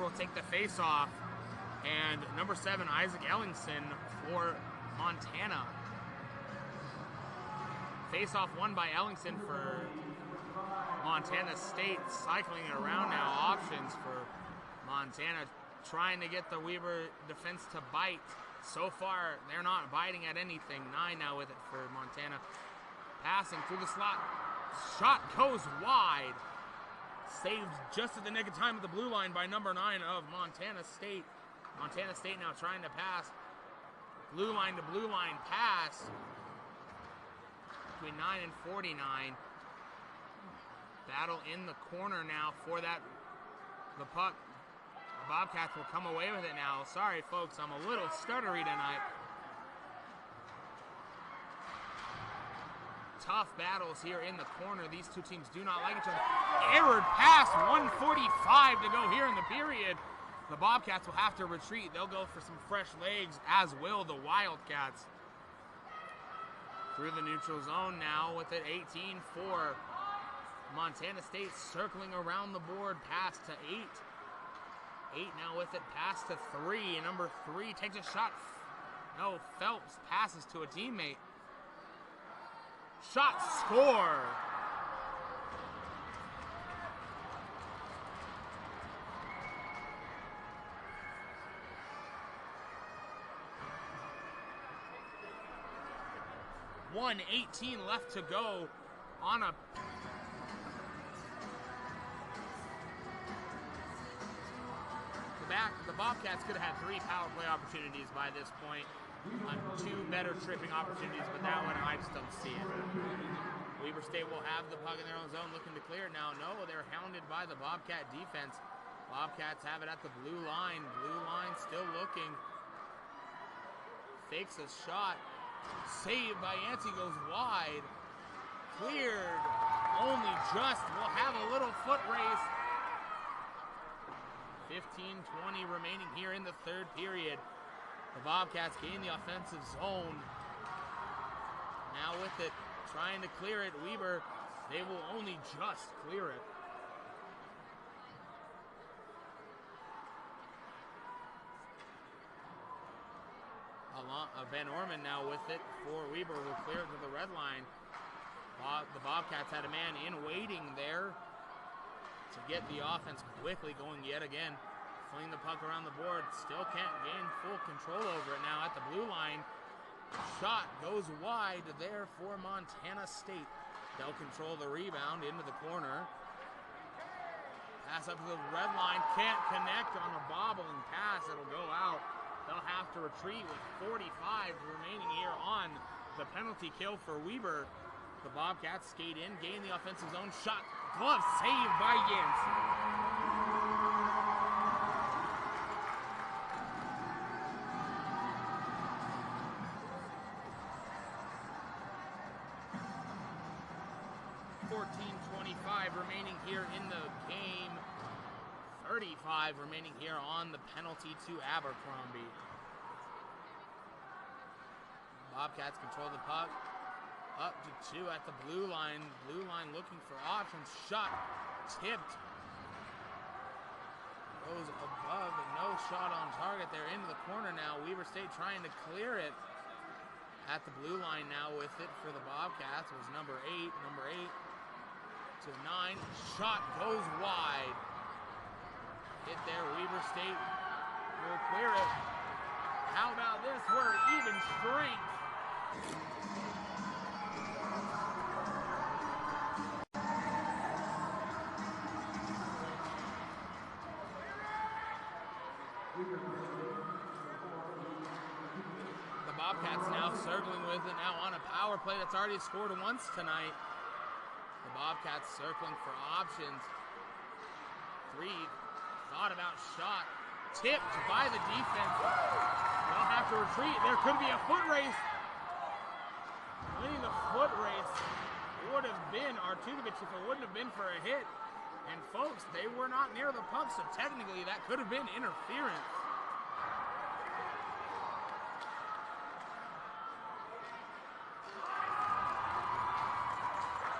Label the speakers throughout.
Speaker 1: will take the face-off. And number 7, Isaac Ellingson for Montana. Face-off won by Ellingson for Montana State. Cycling it around now. Options for Montana, trying to get the Weber defense to bite. So far, they're not biting at anything. 9 now with it for Montana. Passing through the slot. Shot goes wide. Saved just at the nick of time at the blue line by number 9 of Montana State. Montana State now trying to pass. Blue line to blue line pass. Between 9 and 49. Battle in the corner now for that. The puck. The Bobcats will come away with it now. Sorry, folks, I'm a little stuttery tonight. Tough battles here in the corner. These two teams do not like each other. Errored pass, 1:45 to go here in the period. The Bobcats will have to retreat. They'll go for some fresh legs, as will the Wildcats. Through the neutral zone now with it, 18 for Montana State, circling around the board, pass to 8. 8 now with it, pass to 3. Number 3 takes a shot. No, Phelps passes to a teammate. Shot, score! .1:18 left to go on a the Bobcats could have had 3 power play opportunities by this point. 2 better tripping opportunities, but that one I just don't see it. Weber State will have the puck in their own zone, looking to clear it now. No, they're hounded by the Bobcat defense. Bobcats have it at the blue line. Blue line still looking. Fakes a shot. Saved by Yancey, goes wide. Cleared. Only just. We'll have a little foot race. 15-20 remaining here in the third period. The Bobcats gain the offensive zone. Now with it, trying to clear it. Weber, they will only just clear it. Van Orman now with it for Weber, will clear it to the red line. The Bobcats had a man in waiting there to get the offense quickly going yet again. Fling the puck around the board, still can't gain full control over it now at the blue line. Shot goes wide there for Montana State. They'll control the rebound into the corner. Pass up to the red line, can't connect on a bobbling pass, it'll go out. They'll have to retreat with 45 remaining here on the penalty kill for Weber. The Bobcats skate in, gain the offensive zone. Shot, glove saved by Yancey. 14:25 remaining here in the game. 35 remaining here on the penalty to Abercrombie. Bobcats control the puck. Up to 2 at the blue line. Blue line looking for options. Shot tipped. Goes above, but no shot on target there into the corner now. Weber State trying to clear it. At the blue line now with it for the Bobcats was number 8. Number 8 to 9. Shot goes wide. Hit there. Weber State will clear it. How about this? We're even strength. The Bobcats now circling with it now on a power play that's already scored once tonight. The Bobcats circling for options. 3 thought about shot. Tipped by the defense. They'll have to retreat. There could be a foot race. Winning the foot race would have been Artukovic if it wouldn't have been for a hit. And folks, they were not near the puck, so technically that could have been interference.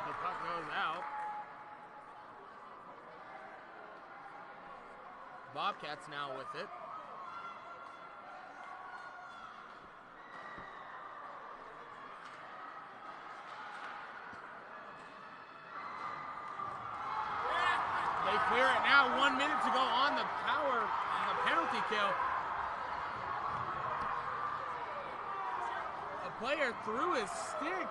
Speaker 1: The puck goes out. Bobcats now with it. They clear it now, 1 minute to go on the penalty kill. A player threw his stick.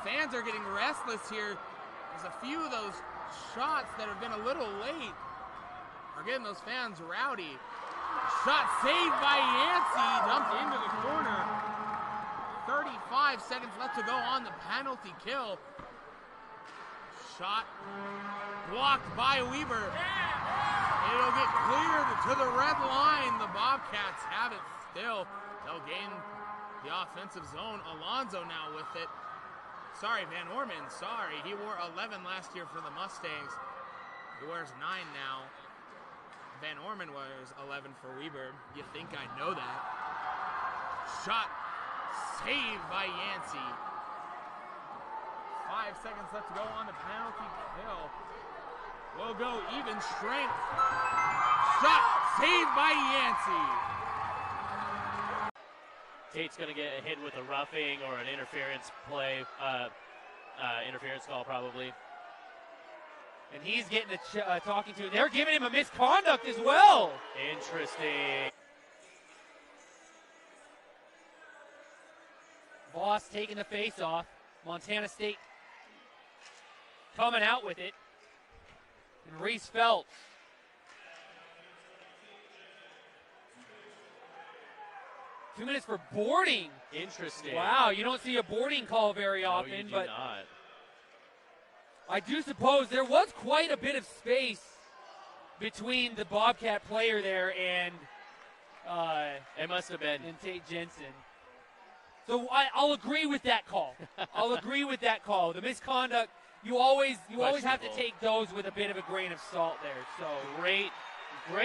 Speaker 1: Fans are getting restless here. There's a few of those shots that have been a little late are getting those fans rowdy. Shot saved by Yancey, dumped into the corner. 35 seconds left to go on the penalty kill. Shot blocked by Weber. It'll get cleared to the red line. The Bobcats have it still. They'll gain the offensive zone. Alonzo now with it. Sorry, Van Orman, sorry. He wore 11 last year for the Mustangs. He wears 9 now. Van Orman wears 11 for Weber. You think I know that. Shot saved by Yancey. 5 seconds left to go on the penalty kill. We'll go even strength. Shot saved by Yancey.
Speaker 2: Tate's going to get a hit with a roughing or an interference play, interference call probably.
Speaker 3: And he's getting talking to. They're giving him a misconduct as well.
Speaker 2: Interesting.
Speaker 3: Voss taking the face off. Montana State coming out with it. And Reese Phelps. Two minutes for boarding.
Speaker 2: Interesting.
Speaker 3: Wow, you don't see a boarding call very often,
Speaker 2: you do
Speaker 3: but
Speaker 2: not.
Speaker 3: I do suppose there was quite a bit of space between the Bobcat player there and
Speaker 2: it must have been.
Speaker 3: and Tate Jensen. So I'll agree with that call. I'll agree with that call. The misconduct, you always have to take those with a bit of a grain of salt there. So
Speaker 2: Great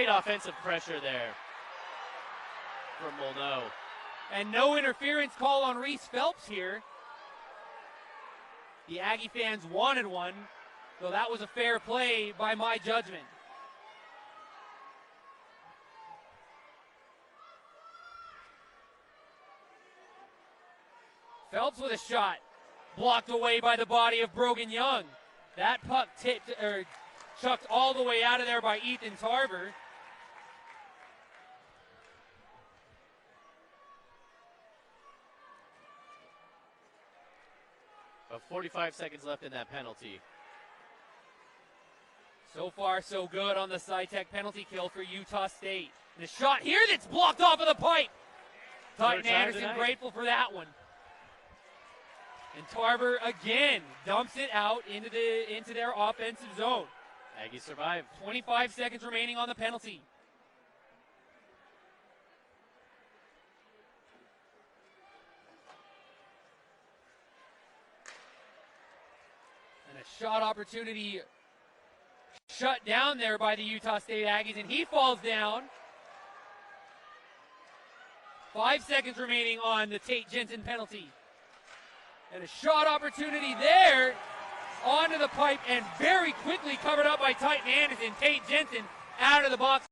Speaker 2: offensive pressure there from Molno.
Speaker 3: and no interference call on Reese Phelps here. The Aggie fans wanted one, so that was a fair play by my judgment. Phelps with a shot, blocked away by the body of Brogan Young. That puck chucked all the way out of there by Ethan Tarver.
Speaker 2: About 45 seconds left in that penalty.
Speaker 3: So far, so good on the SciTech penalty kill for Utah State. And a shot here that's blocked off of the pipe. Titan Anderson grateful for that one. And Tarver again dumps it out into their offensive zone.
Speaker 2: Aggies survive.
Speaker 3: 25 seconds remaining on the penalty. And a shot opportunity shut down there by the Utah State Aggies, and he falls down. 5 seconds remaining on the Tate Jensen penalty. And a shot opportunity there onto the pipe and very quickly covered up by Titan Anderson. Tate Jensen out of the box.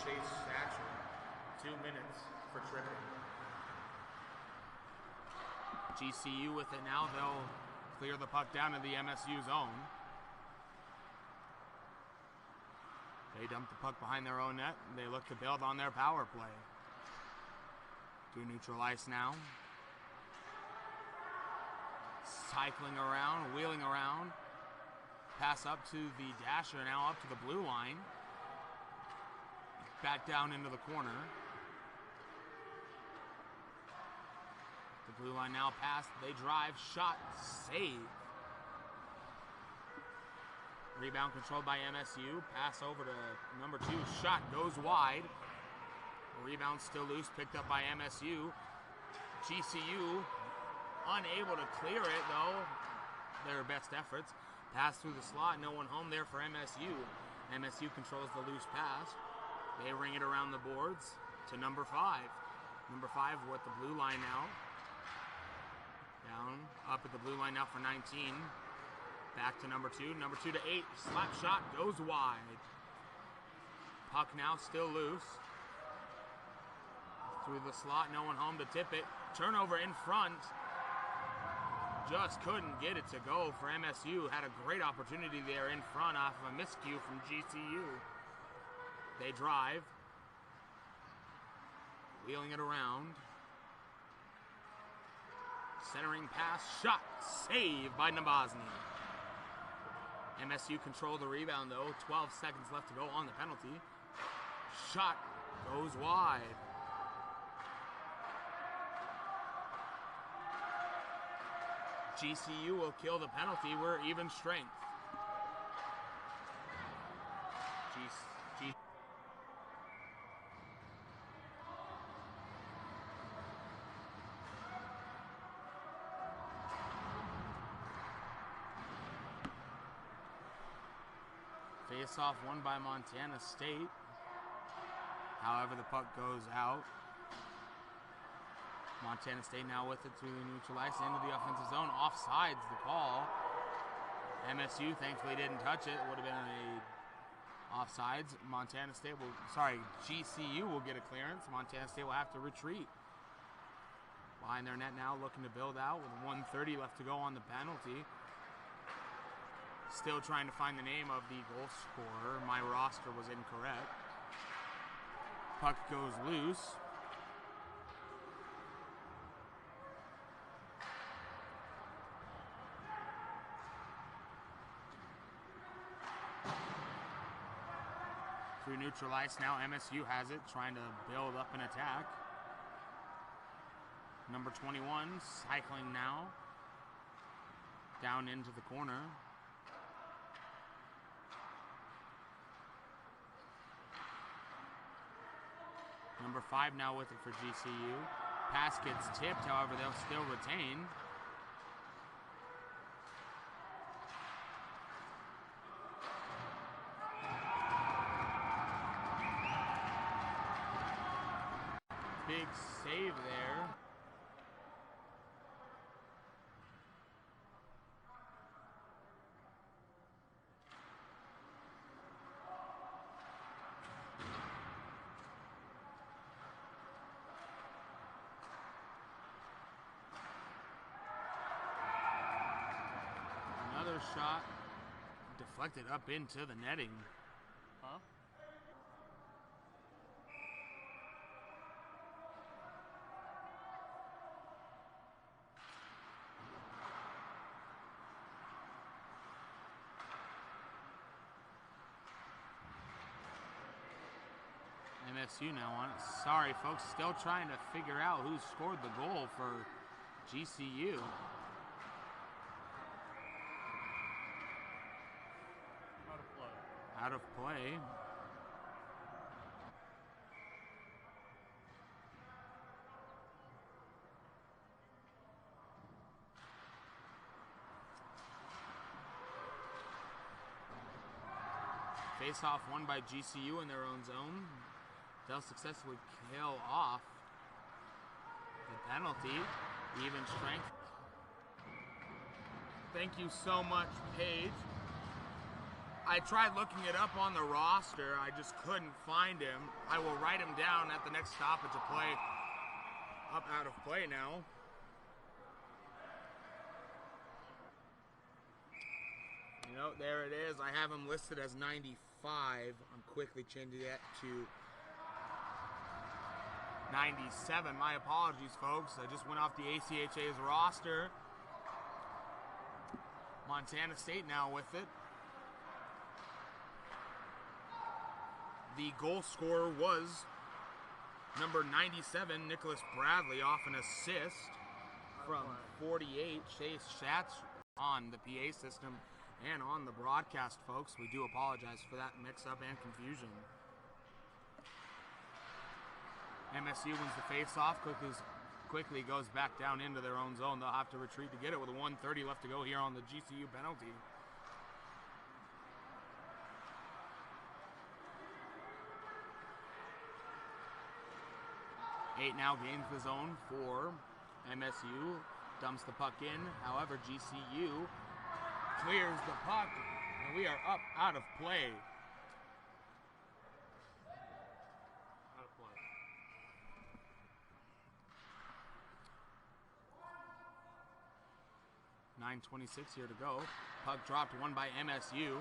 Speaker 1: chase statute. 2 minutes for tripping. GCU with it now. They'll clear the puck down to the MSU zone. They dump the puck behind their own net. And they look to build on their power play. To neutral ice now. Cycling around, wheeling around. Pass up to the dasher, now up to the blue line. Back down into the corner. The blue line now passed. They drive, shot, save. Rebound controlled by MSU. Pass over to number 2. Shot goes wide. Rebound still loose, picked up by MSU. GCU unable to clear it though. Their best efforts. Pass through the slot, no one home there for MSU. MSU controls the loose pass. They ring it around the boards to number 5. Number 5 with the blue line now. Down, up at the blue line now for 19. Back to number 2. Number 2 to 8. Slap shot goes wide. Puck now still loose. Through the slot, no one home to tip it. Turnover in front. Just couldn't get it to go for MSU. Had a great opportunity there in front off of a miscue from GCU. They drive. Wheeling it around. Centering pass, shot, save by Nabozny. MSU control the rebound though. 12 seconds left to go on the penalty. Shot goes wide. GCU will kill the penalty. We're even strength. Face-off won by Montana State. However, the puck goes out. Montana State now with it to neutralize into the offensive zone. Offsides the call. MSU thankfully didn't touch it. It would have been a offsides. GCU will get a clearance. Montana State will have to retreat. Behind their net now, looking to build out with 1:30 left to go on the penalty. Still trying to find the name of the goal scorer. My roster was incorrect. Puck goes loose. Through neutral ice now, MSU has it, trying to build up an attack. Number 21, cycling now. Down into the corner. Number 5 now with it for GCU. Pass gets tipped, however, they'll still retain. Big save there. Another shot deflected up into the netting.
Speaker 2: Huh?
Speaker 1: MSU now on it. Sorry, folks. Still trying to figure out who scored the goal for GCU. Out of play. Face-off won by GCU in their own zone. They'll successfully kill off the penalty. Even strength. Thank you so much, Paige. I tried looking it up on the roster. I just couldn't find him. I will write him down at the next stoppage of play. Up out of play now. You know, there it is. I have him listed as 95. I'm quickly changing that to 97. My apologies, folks. I just went off the ACHA's roster. Montana State now with it. The goal scorer was number 97, Nicholas Bradley, off an assist from 48. Chase Schatz on the PA system and on the broadcast, folks. We do apologize for that mix-up and confusion. MSU wins the face-off. Quickly goes back down into their own zone. They'll have to retreat to get it with 1:30 left to go here on the GCU penalty. Eight now gains the zone for MSU. Dumps the puck in. However, GCU clears the puck, and we are up out of play.
Speaker 2: Out of play.
Speaker 1: .926 here to go. Puck dropped, won by MSU.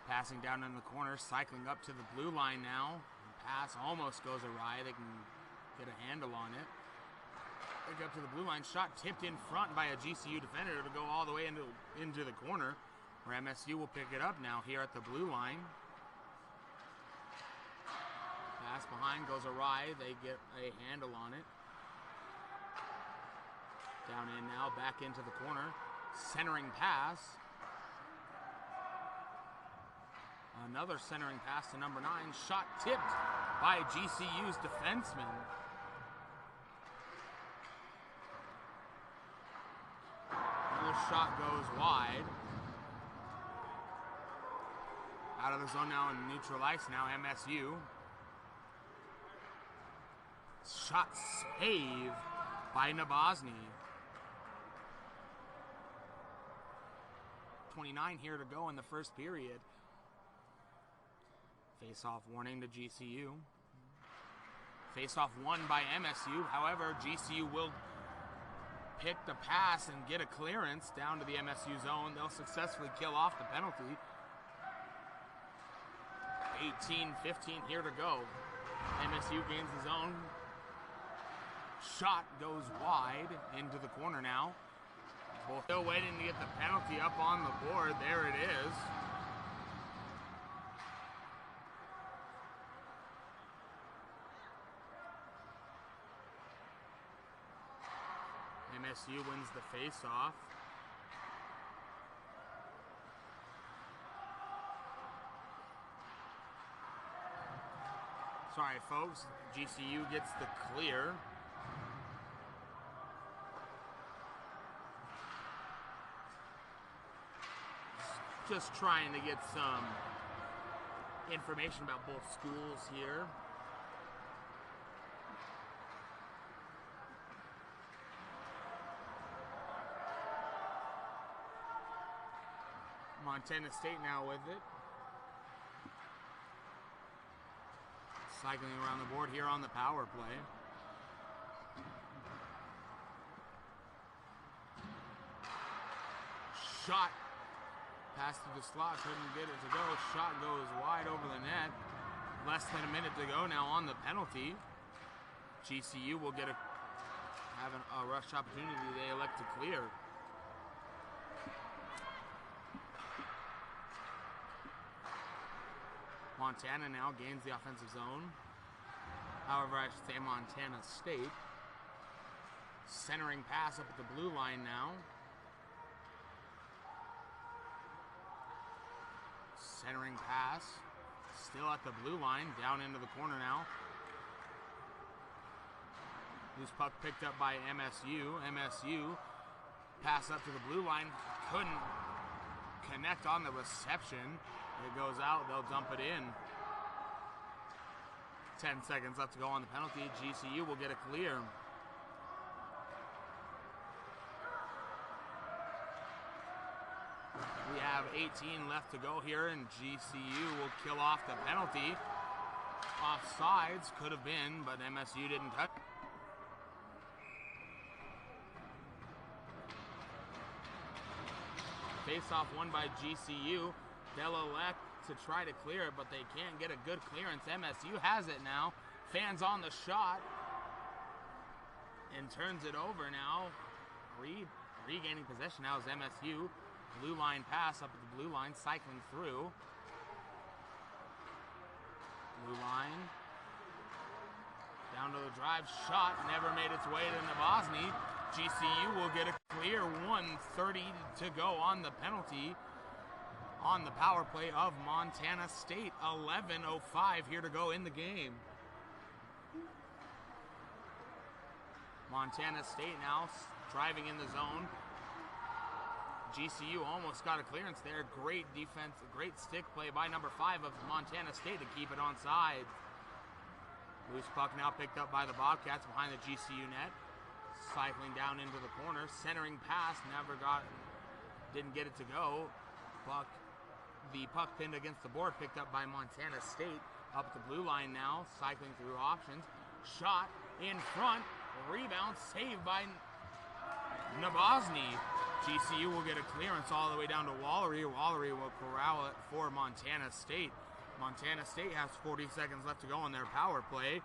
Speaker 1: Passing down in the corner, cycling up to the blue line now. Pass almost goes awry. They can get a handle on it. They go up to the blue line. Shot tipped in front by a GCU defender to go all the way into the corner, where MSU will pick it up now here at the blue line. Pass behind goes awry. They get a handle on it. Down in now, back into the corner. Centering pass. Another centering pass to number 9. Shot tipped by GCU's defenseman. Another shot goes wide. Out of the zone now in neutral ice now, MSU. Shot save by Nabozny. 29 here to go in the first period. Face-off warning to GCU. Face-off won by MSU. However, GCU will pick the pass and get a clearance down to the MSU zone. They'll successfully kill off the penalty. 18-15 here to go. MSU gains the zone. Shot goes wide into the corner now. Both still waiting to get the penalty up on the board. There it is. MSU wins the face-off. Sorry, folks. GCU gets the clear. Just trying to get some information about both schools here. Montana State now with it. Cycling around the board here on the power play. Shot. Pass to the slot, couldn't get it to go. Shot goes wide over the net. Less than a minute to go now on the penalty. GCU will get have a rush opportunity. They elect to clear. Montana now gains the offensive zone. However, I should say Montana State. Centering pass up at the blue line now. Centering pass. Still at the blue line. Down into the corner now. Loose puck picked up by MSU. MSU pass up to the blue line. Couldn't connect on the reception. It goes out, they'll dump it in. 10 seconds left to go on the penalty. GCU will get a clear. have 18 left to go here, and GCU will kill off the penalty. Offsides could have been, but MSU didn't touch. Face-off won by GCU. They'll elect to try to clear it, but they can't get a good clearance. MSU has it now. Fans on the shot. And turns it over now. Regaining possession now is MSU. Blue line pass up at the blue line, cycling through. Blue line. Down to the drive, shot, never made its way to Nabozny. GCU will get a clear, 1:30 to go on the penalty. On the power play of Montana State, 11:05 here to go in the game. Montana State now driving in the zone. GCU almost got a clearance there. Great defense, great stick play by number 5 of Montana State to keep it onside. Loose puck now picked up by the Bobcats behind the GCU net. Cycling down into the corner, centering pass, didn't get it to go. The puck pinned against the board, picked up by Montana State. Up the blue line now, cycling through options. Shot in front, rebound saved by Nabozny. GCU will get a clearance all the way down to Wallery. Wallery will corral it for Montana State. Montana State has 40 seconds left to go on their power play.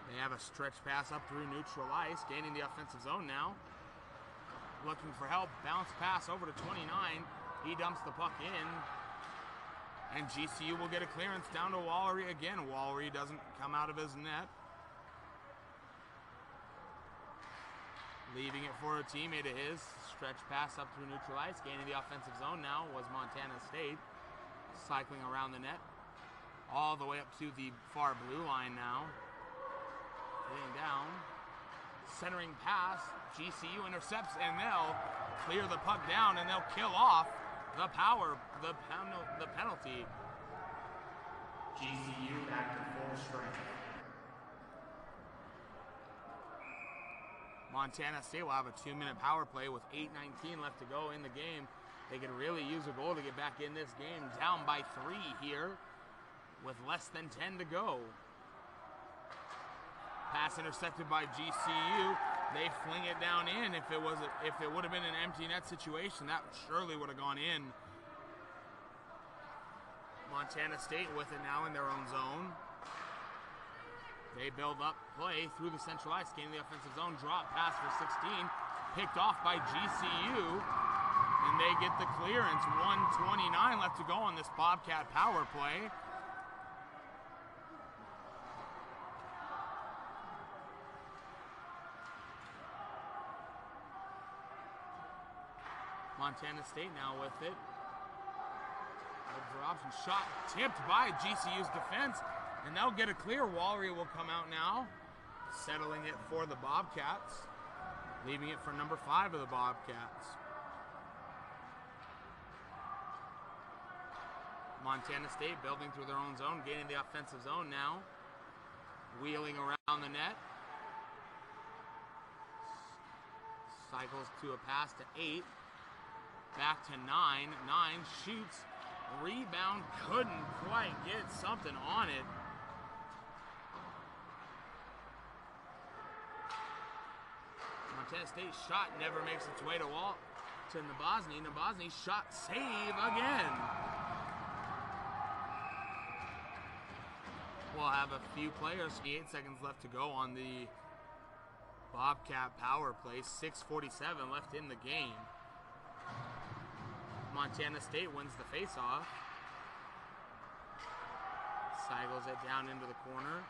Speaker 1: They have a stretch pass up through neutral ice, gaining the offensive zone now. Looking for help, bounce pass over to 29. He dumps the puck in. And GCU will get a clearance down to Wallery again. Wallery doesn't come out of his net. Leaving it for a teammate of his. Stretch pass up through neutral ice. Gaining the offensive zone now was Montana State. Cycling around the net. All the way up to the far blue line now. Hitting down. Centering pass. GCU intercepts and they'll clear the puck down and they'll kill off the penalty. GCU back to full strength. Montana State will have a 2-minute power play with 8:19 left to go in the game. They could really use a goal to get back in this game. Down by 3 here with less than 10 to go. Pass intercepted by GCU. They fling it down in. If it would have been an empty net situation, that surely would have gone in. Montana State with it now in their own zone. They build up play through the central ice, gaining the offensive zone. Drop pass for 16, picked off by GCU, and they get the clearance. 1:29 left to go on this Bobcat power play. Montana State now with it. Drops and shot tipped by GCU's defense, and they'll get a clear. Wallery will come out now, settling it for the Bobcats, leaving it for number 5 of the Bobcats. Montana State building through their own zone, gaining the offensive zone now, wheeling around the net. Cycles to a pass to 8. Back to 9. 9 shoots. Rebound. Couldn't quite get something on it. Montana State shot never makes its way to Nabozny. Nabozny shot save again. We'll have a few players. 8 seconds left to go on the Bobcat power play. 6:47 left in the game. Montana State wins the face-off. Cycles it down into the corner.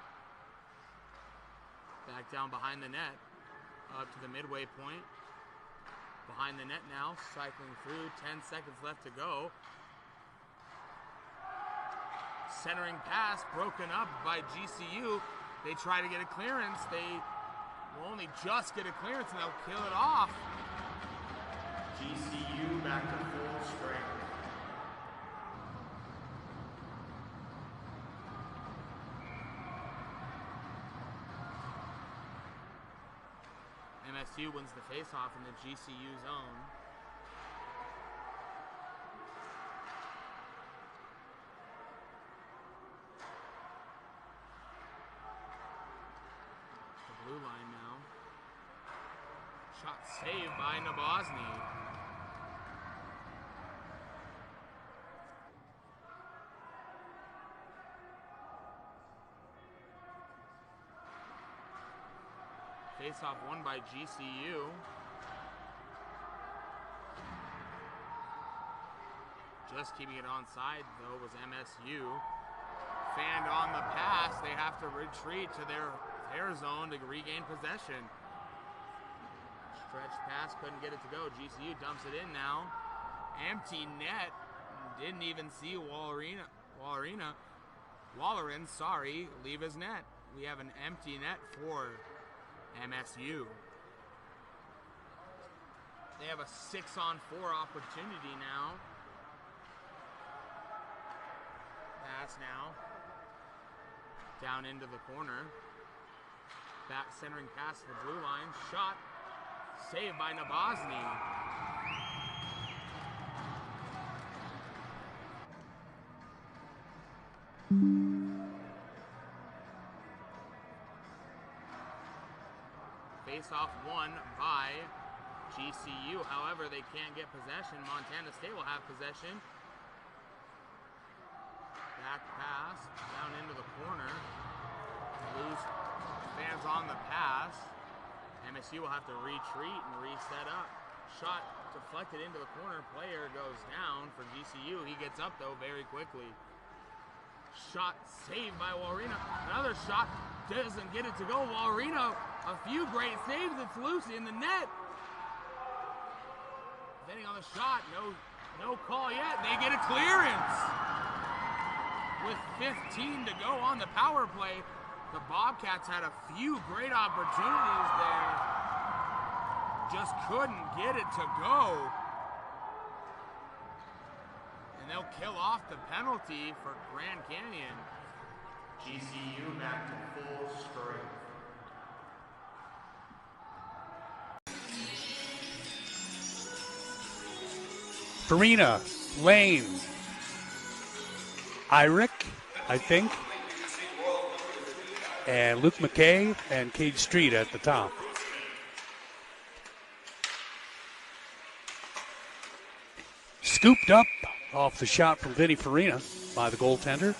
Speaker 1: Back down behind the net. Up to the midway point. Behind the net now. Cycling through. 10 seconds left to go. Centering pass broken up by GCU. They try to get a clearance. They will only just get a clearance and they'll kill it off. GCU back to full strength. MSU wins the faceoff in the GCU zone. blue line now. Shot saved by Nabozny. Face-off won by GCU. Just keeping it onside, though, was MSU. Fanned on the pass. They have to retreat to their zone to regain possession. Stretch pass, couldn't get it to go. GCU dumps it in now. Empty net. Didn't even see Wallerin, leave his net. We have an empty net for MSU. They have a 6-on-4 opportunity now. Pass now. Down into the corner. Back centering pass to the blue line. Shot. Saved by Nabozny. Face-off won by GCU. However, they can't get possession. Montana State will have possession. Back pass down into the corner. Blues fans on the pass. MSU will have to retreat and reset up. Shot deflected into the corner. Player goes down for GCU. He gets up though very quickly. Shot saved by Walrino. Another shot doesn't get it to go. Walrino, a few great saves. It's loose in the net. Depending on the shot, no call yet. They get a clearance. With 15 to go on the power play, the Bobcats had a few great opportunities there. Just couldn't get it to go. And they'll kill off the penalty for Grand Canyon. GCU back to full strength.
Speaker 4: Farina, Lane, Irick, I think, and Luke McKay and Cade Street at the top. Scooped up off the shot from Vinny Farina by the goaltender.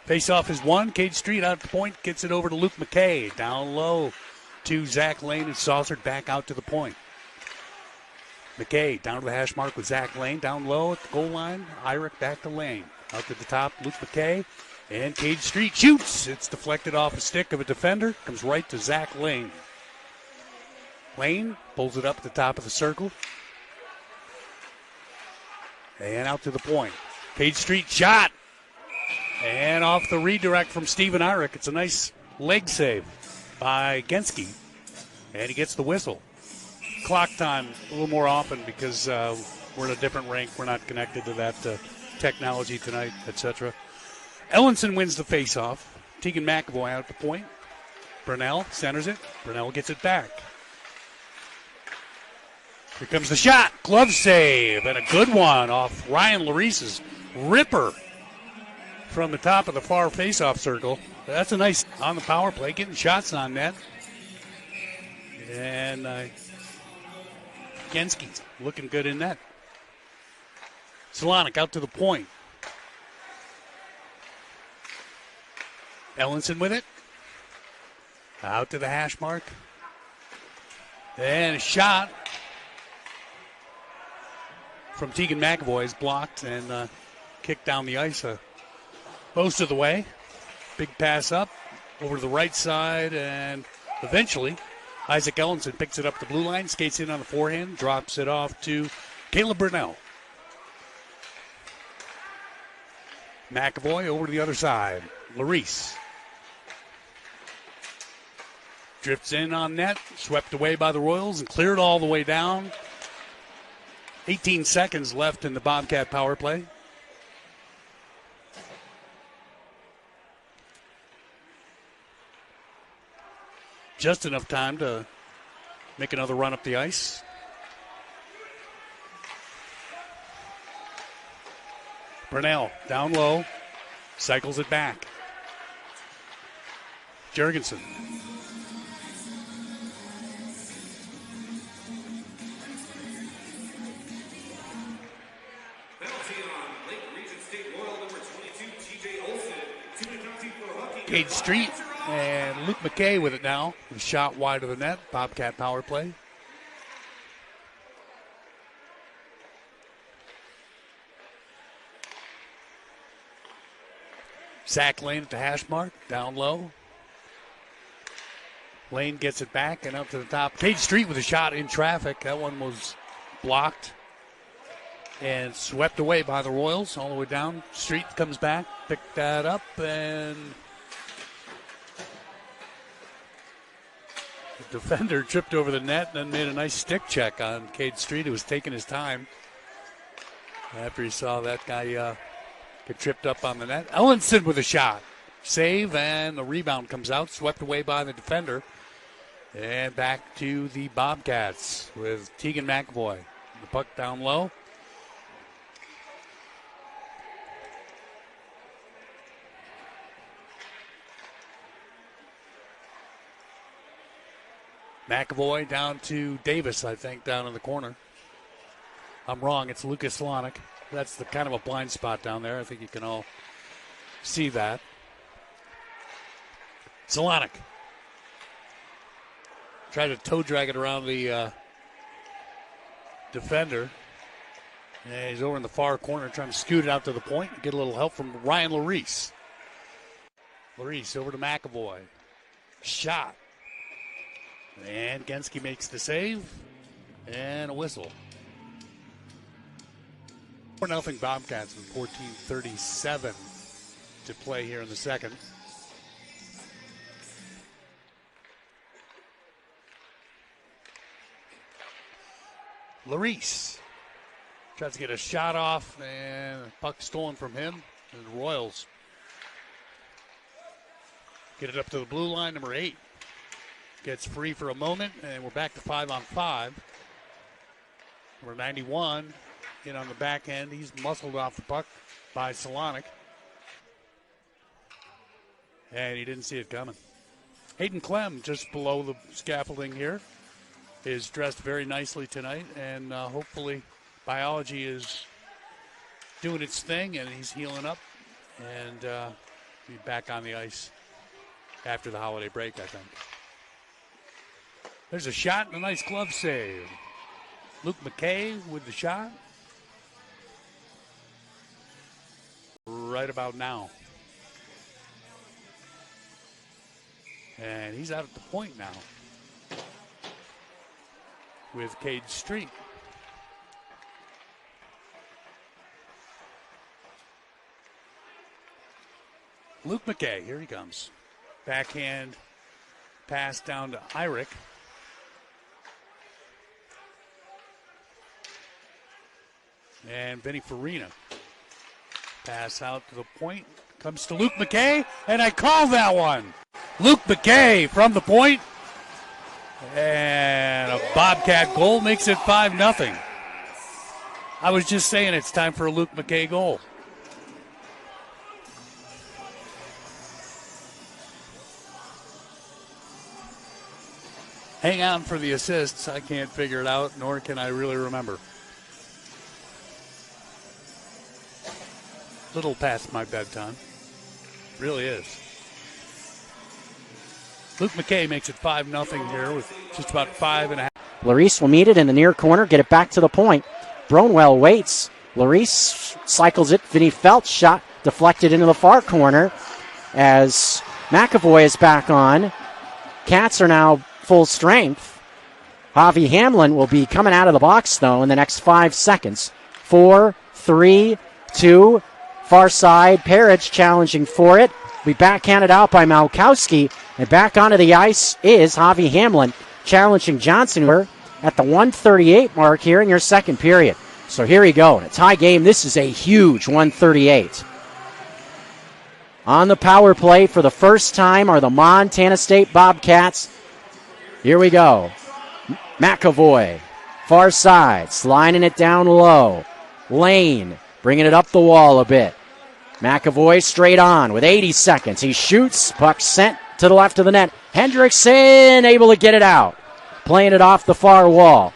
Speaker 4: Face-off is won. Cade Street out at the point, gets it over to Luke McKay. Down low to Zach Lane and saucered back out to the point. McKay down to the hash mark with Zach Lane. Down low at the goal line. Irick back to Lane. Out to the top, Luke McKay. And Cade Street shoots. It's deflected off a stick of a defender. Comes right to Zach Lane. Lane pulls it up at the top of the circle. And out to the point. Cade Street shot. And off the redirect from Steven Irick. It's a nice leg save by Genske. And he gets the whistle. Clock time a little more often because we're in a different rink. We're not connected to that technology tonight, etc. Ellenson wins the faceoff. Tegan McAvoy out at the point. Brunell centers it. Brunell gets it back. Here comes the shot. Glove save. And a good one off Ryan Larice's ripper from the top of the far faceoff circle. That's a nice on the power play, getting shots on net. And Genske looking good in net. Solonic out to the point. Ellenson with it. Out to the hash mark. And a shot from Tegan McAvoy is blocked and kicked down the ice most of the way. Big pass up over to the right side, and eventually Isaac Ellenson picks it up the blue line, skates in on the forehand, drops it off to Caleb Brunell. McAvoy over to the other side. Larice drifts in on net, swept away by the Royals and cleared all the way down. 18 seconds left in the Bobcat power play. Just enough time to make another run up the ice. Purnell down low, cycles it back. Jurgensen. Cade Street and Luke McKay with it now. A shot wide of the net. Bobcat power play. Zach Lane at the hash mark, down low. Lane gets it back and up to the top. Cade Street with a shot in traffic. That one was blocked and swept away by the Royals all the way down. Street comes back, picked that up, and the defender tripped over the net and then made a nice stick check on Cade Street, who was taking his time after he saw that guy get tripped up on the net. Ellenson with a shot. Save, and the rebound comes out, swept away by the defender. And back to the Bobcats with Tegan McAvoy. The puck down low. McAvoy down to Davis, I think, down in the corner. I'm wrong. It's Lucas Slonick. That's the kind of a blind spot down there. I think you can all see that. Slonick. Tried to toe drag it around the defender. And he's over in the far corner trying to scoot it out to the point and get a little help from Ryan Larice. Larice over to McAvoy. Shot. And Genski makes the save. And a whistle. 4-0 Bobcats with 14:37 to play here in the second. Larice tries to get a shot off, and a puck stolen from him. And the Royals get it up to the blue line. Number 8 gets free for a moment, and we're back to 5-on-5. Number 91 in on the back end. He's muscled off the puck by Slonick. And he didn't see it coming. Hayden Clem just below the scaffolding here is dressed very nicely tonight, and hopefully biology is doing its thing and he's healing up and be back on the ice after the holiday break, I think. There's a shot and a nice glove save. Luke McKay with the shot. Right about now. And he's out at the point now with Cade Street. Luke McKay, here he comes. Backhand pass down to Irick. And Vinny Farina. Pass out to the point. Comes to Luke McKay, and I call that one. Luke McKay from the point. And a Bobcat goal makes it 5-0. I was just saying it's time for a Luke McKay goal. Hang on for the assists. I can't figure it out, nor can I really remember. Little past my bedtime. Really is. Luke McKay makes it 5-0 here with just about 5.5.
Speaker 5: Larice will meet it in the near corner, get it back to the point. Bronwell waits. Larice cycles it. Vinny Felt's shot deflected into the far corner as McAvoy is back on. Cats are now full strength. Javi Hamlin will be coming out of the box, though, in the next 5 seconds. 4, 3, 2, far side. Parrish challenging for it. Be backhanded out by Malkowski. And back onto the ice is Javi Hamlin challenging Johnson. We're at the 1:38 mark here in your second period. So here we go. In a tie game, this is a huge 1:38. On the power play for the first time are the Montana State Bobcats. Here we go. McAvoy, far side, sliding it down low. Lane bringing it up the wall a bit. McAvoy straight on with 80 seconds. He shoots, puck sent to the left of the net. Hendrickson able to get it out. Playing it off the far wall.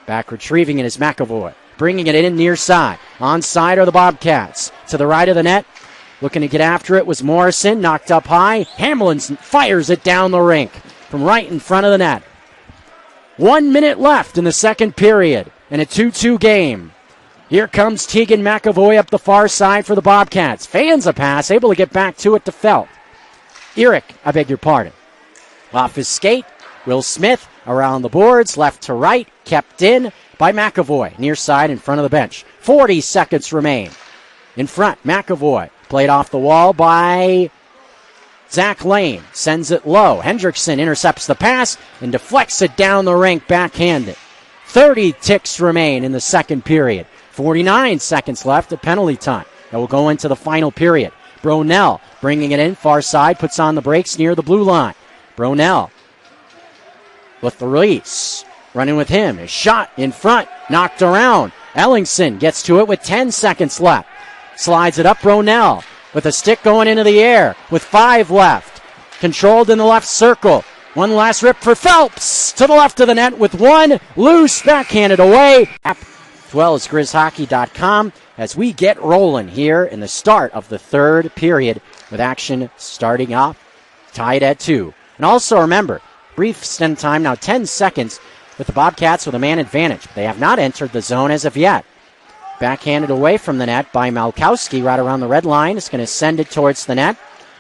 Speaker 5: Back retrieving it is McAvoy. Bringing it in near side. Onside are the Bobcats. To the right of the net. Looking to get after it was Morrison. Knocked up high. Hamlin fires it down the rink from right in front of the net. 1 minute left in the second period in a 2-2 game. Here comes Tegan McAvoy up the far side for the Bobcats. Fans a pass. Able to get back to it to Felt. I beg your pardon. Off his skate. Will Smith around the boards, left to right, kept in by McAvoy, near side in front of the bench. 40 seconds remain. In front, McAvoy, played off the wall by Zach Lane, sends it low. Hendrickson intercepts the pass and deflects it down the rink backhanded. 30 ticks remain in the second period. 49 seconds left at penalty time. That will go into the final period. Bronell bringing it in, far side, puts on the brakes near the blue line. Bronell with the release. Running with him. His shot in front. Knocked around. Ellingson gets to it with 10 seconds left. Slides it up. Bronell with a stick going into the air with 5 left. Controlled in the left circle. One last rip for Phelps. To the left of the net with 1 loose. Backhanded away. As well as GrizzHockey.com as we get rolling here in the start of the third period with action starting off tied at 2. And also remember, brief stint time now, 10 seconds with the Bobcats with a man advantage. They have not entered the zone as of yet. Backhanded away from the net by Malkowski right around the red line. Is going to send it towards the net.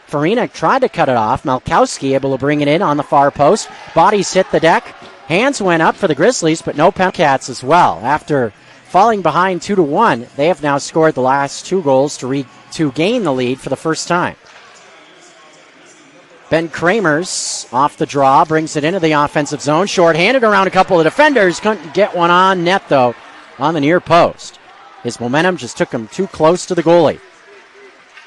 Speaker 5: Farina tried to cut it off. Malkowski able to bring it in on the far post. Bodies hit the deck. Hands went up for the Grizzlies, but no Bobcats as well. After falling behind 2-1, they have now scored the last 2 goals to gain the lead for the first time. Ben Kramers off the draw, brings it into the offensive zone. Short-handed around a couple of defenders. Couldn't get one on net, though, on the near post. His momentum just took him too close to the goalie.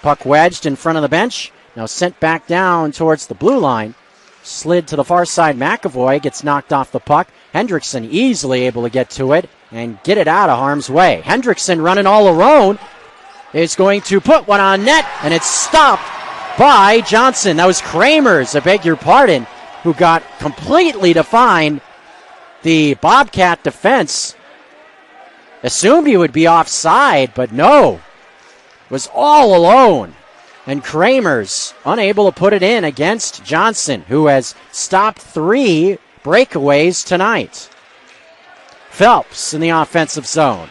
Speaker 5: Puck wedged in front of the bench. Now sent back down towards the blue line. Slid to the far side. McAvoy gets knocked off the puck. Hendrickson easily able to get to it and get it out of harm's way. Hendrickson running all alone is going to put one on net, and it's stopped by Johnson. That was Kramers, I beg your pardon, who got completely defined. The Bobcat defense assumed he would be offside, but no, was all alone. And Kramers unable to put it in against Johnson, who has stopped 3 breakaways tonight. Phelps in the offensive zone.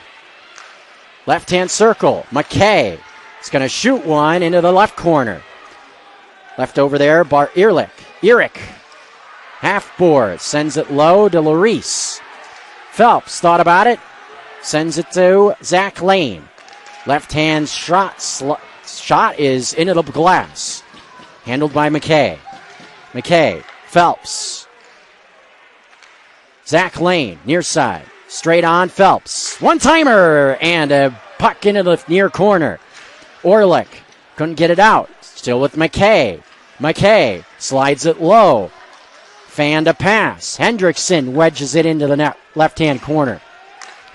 Speaker 5: Left-hand circle, McKay is going to shoot one into the left corner. Left over there, Eric. Half board, sends it low to Larice. Phelps thought about it, sends it to Zach Lane. Left-hand shot is into the glass. Handled by McKay. Phelps. Zach Lane, near side. Straight on, Phelps. One-timer, and a puck into the near corner. Orlick couldn't get it out. Still with McKay. McKay slides it low. Fanned a pass. Hendrickson wedges it into the net, left-hand corner.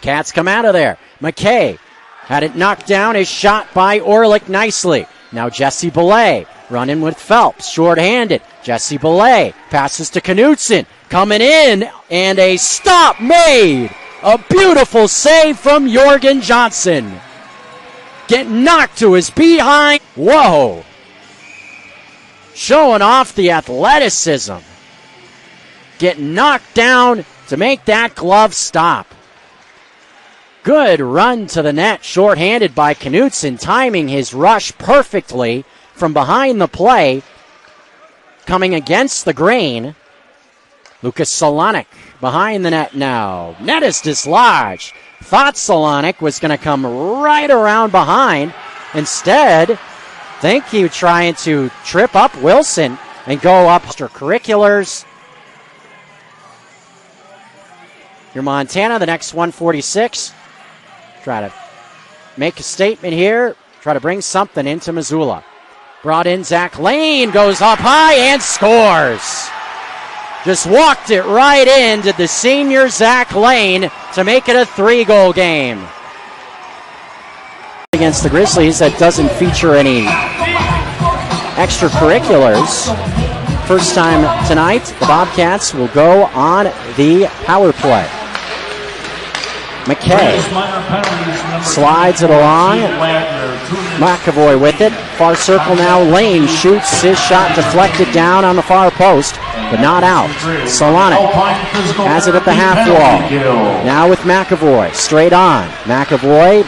Speaker 5: Cats come out of there. McKay had it knocked down. Is shot by Orlick nicely. Now Jesse Belay running with Phelps. Short-handed. Jesse Belay passes to Knutson. Coming in, and a stop made. A beautiful save from Jorgen Johnson. Getting knocked to his behind. Whoa. Showing off the athleticism. Getting knocked down to make that glove stop. Good run to the net, short-handed by Knutson, timing his rush perfectly from behind the play. Coming against the grain. Lucas Solonic behind the net now. Net is dislodged. Thought Solonic was going to come right around behind. Instead, think he was trying to trip up Wilson and go up extracurriculars. Your Montana, the next 146. Try to make a statement here. Try to bring something into Missoula. Brought in Zach Lane, goes up high and scores. Just walked it right in to the senior Zach Lane to make it a 3-goal game. against the Grizzlies that doesn't feature any extracurriculars. First time tonight, the Bobcats will go on the power play. McKay slides it along. McAvoy with it. Far circle now. Lane shoots. His shot deflected down on the far post, but not out. Solonic has it at the half wall. Now with McAvoy. Straight on. McAvoy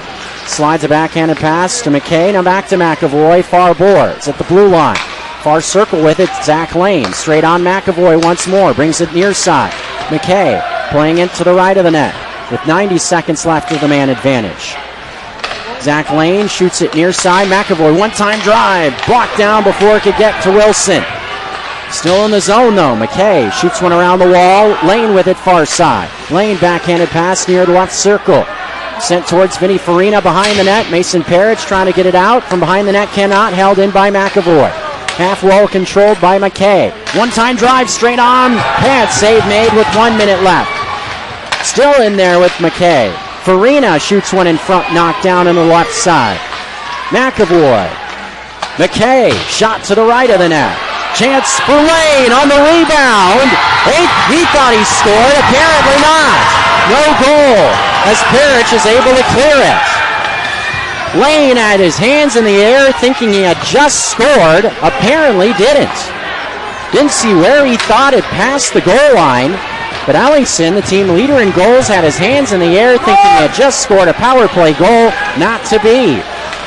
Speaker 5: slides a backhanded pass to McKay. Now back to McAvoy. Far boards at the blue line. Far circle with it. Zach Lane. Straight on McAvoy once more. Brings it near side. McKay playing it to the right of the net with 90 seconds left of the man advantage. Zach Lane shoots it near side. McAvoy, one-time drive. Blocked down before it could get to Wilson. Still in the zone, though. McKay shoots one around the wall. Lane with it far side. Lane backhanded pass near the left circle. Sent towards Vinny Farina behind the net. Mason Parrish trying to get it out. From behind the net, cannot. Held in by McAvoy. Half wall controlled by McKay. One-time drive straight on. Pad save made with 1 minute left. Still in there with McKay. Farina shoots one in front, knocked down on the left side. McAvoy. McKay, shot to the right of the net. Chance for Lane on the rebound. He thought he scored, apparently not. No goal, as Parrish is able to clear it. Lane had his hands in the air thinking he had just scored, apparently didn't. Didn't see where he thought it passed the goal line. But Ellingson, the team leader in goals, had his hands in the air thinking he had just scored a power play goal. Not to be.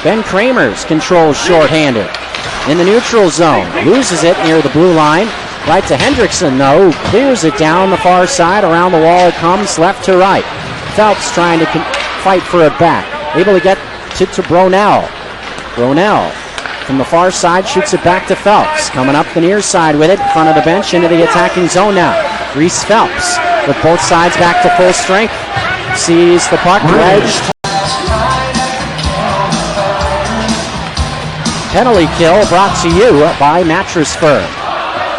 Speaker 5: Ben Kramers controls shorthanded. In the neutral zone. Loses it near the blue line. Right to Hendrickson, though. Clears it down the far side. Around the wall it comes, left to right. Phelps trying to fight for it back. Able to get it to Bronell. Bronell from the far side shoots it back to Phelps. Coming up the near side with it. In front of the bench into the attacking zone now. Reese Phelps with both sides back to full strength. Sees the puck wedged. Penalty kill brought to you by Mattress Firm.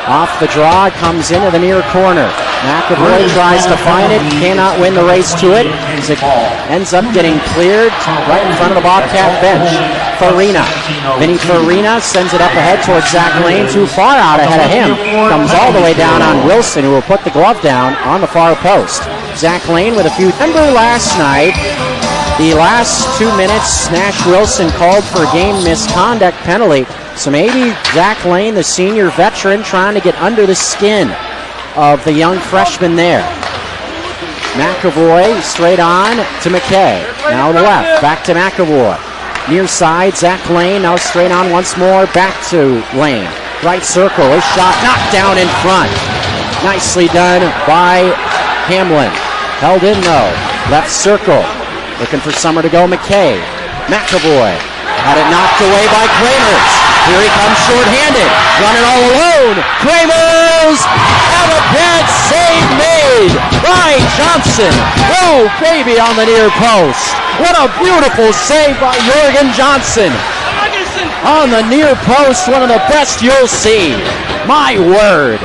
Speaker 5: Off the draw, comes into the near corner. McAvoy tries to find it, cannot win the race to it. It ends up getting cleared right in front of the Bobcat bench. Farina. Vinny Farina sends it up ahead towards Zach Lane, too far out ahead of him. Comes all the way down on Wilson, who will put the glove down on the far post. Zach Lane with a few. Remember last night, the last 2 minutes, Nash Wilson called for a game misconduct penalty. So maybe Zach Lane, the senior veteran, trying to get under the skin of the young freshman there. McAvoy straight on to McKay. Now the left, back to McAvoy. Near side, Zach Lane now straight on once more, back to Lane. Right circle, his shot knocked down in front. Nicely done by Hamlin. Held in though. Left circle, looking for somewhere to go. McKay. McAvoy had it knocked away by Kramers. Here he comes short-handed, running all alone. Kramers, and a bad save made by Johnson. Oh, baby, on the near post. What a beautiful save by Jorgen Johnson. On the near post, one of the best you'll see. My word.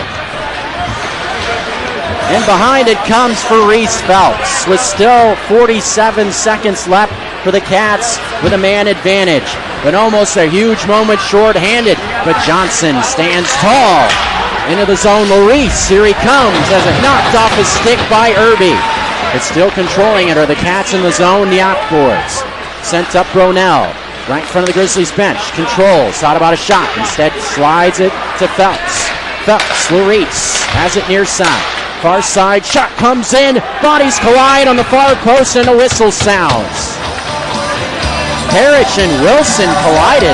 Speaker 5: And behind it comes for Reese Phelps with still 47 seconds left for the Cats with a man advantage. But almost a huge moment short-handed. But Johnson stands tall. Into the zone, Maurice. Here he comes as it knocked off his stick by Irby. But still controlling it are the Cats in the zone, the outboards. Sent up Bronell. Right in front of the Grizzlies bench. Controls. Thought about a shot. Instead slides it to Phelps. Phelps, Maurice has it near side. Far side, shot comes in. Bodies collide on the far post and a whistle sounds. Parrish and Wilson collided.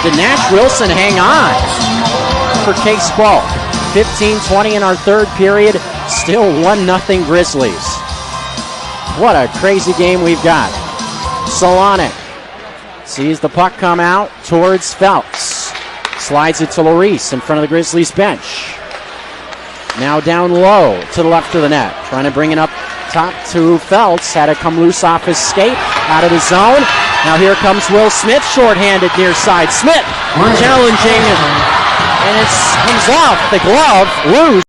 Speaker 5: Did Nash Wilson hang on for Case Ball? 15-20 in our third period. Still 1-0 Grizzlies. What a crazy game we've got. Solonic sees the puck come out towards Phelps. Slides it to Larice in front of the Grizzlies bench. Now down low to the left of the net. Trying to bring it up top to Phelps. Had it come loose off his skate. Out of the zone. Now here comes Will Smith. Short-handed near side. Smith challenging. And it comes off the glove. Loose.